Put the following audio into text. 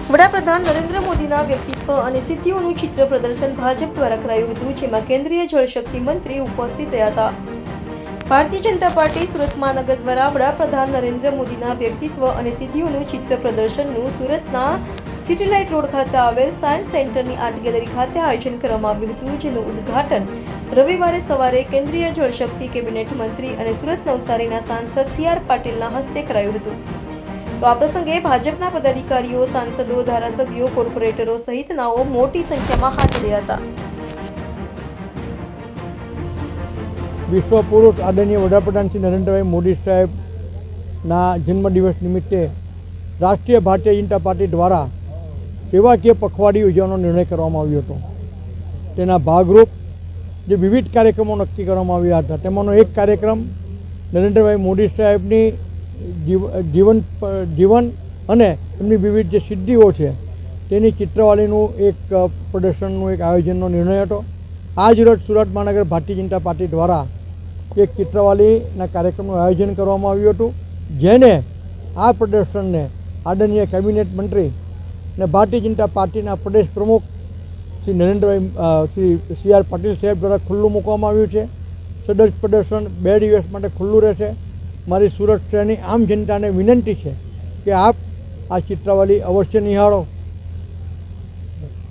વડાપ્રધાન નરેન્દ્ર મોદીના વ્યક્તિત્વ અને સિદ્ધિઓનું ચિત્ર પ્રદર્શન ભાજપ દ્વારા કરાયું હતું, જેમાં કેન્દ્રીય જળશક્તિ મંત્રી ઉપસ્થિત રહ્યા હતા. ભારતીય જનતા પાર્ટી સુરત મહાનગર દ્વારા વડાપ્રધાન નરેન્દ્ર મોદીના વ્યક્તિત્વ અને સિદ્ધિઓનું ચિત્ર પ્રદર્શનનું સુરતના સિટીલાઇટ રોડ ખાતે આવેલ સાયન્સ સેન્ટરની આર્ટ ગેલેરી ખાતે આયોજન કરવામાં આવ્યું હતું, જેનું ઉદ્ઘાટન રવિવારે સવારે કેન્દ્રીય જળશક્તિ કેબિનેટ મંત્રી અને સુરત નવસારીના સાંસદ CR પાટીલના હસ્તે કરાયું હતું. તો આ પ્રસંગે ભાજપના પદાધિકારીઓ, સાંસદો, ધારાસભ્યો, કોર્પોરેટરો સહિતનાઓ મોટી સંખ્યામાં હાજર રહ્યા હતા. વિશ્વ પુરુષ આદરણીય વડાપ્રધાન શ્રી નરેન્દ્રભાઈ મોદી સાહેબના જન્મદિવસ નિમિત્તે રાષ્ટ્રીય ભારતીય જનતા પાર્ટી દ્વારા સેવાકીય પખવાડી યોજવાનો નિર્ણય કરવામાં આવ્યો હતો. તેના ભાગરૂપ જે વિવિધ કાર્યક્રમો નક્કી કરવામાં આવ્યા હતા, તેમાંનો એક કાર્યક્રમ નરેન્દ્રભાઈ મોદી સાહેબની જીવન અને એમની વિવિધ જે સિદ્ધિઓ છે તેની ચિત્રવાળીનું એક પ્રદર્શનનું એક આયોજનનો નિર્ણય હતો. આજ રોજ સુરત મહાનગર ભારતીય જનતા પાર્ટી દ્વારા એક ચિત્રવાળીના કાર્યક્રમનું આયોજન કરવામાં આવ્યું હતું, જેને આ પ્રદર્શનને આદરણીય કેબિનેટ મંત્રી અને ભારતીય જનતા પાર્ટીના પ્રદેશ પ્રમુખ શ્રી CR પાટીલ સાહેબ દ્વારા ખુલ્લું મૂકવામાં આવ્યું છે. સદર પ્રદર્શન 2 દિવસ માટે ખુલ્લું રહેશે. મારી સુરત શહેરની આમ જનતાને વિનંતી છે કે આપ આ ચિત્રાવલી અવશ્ય નિહાળો.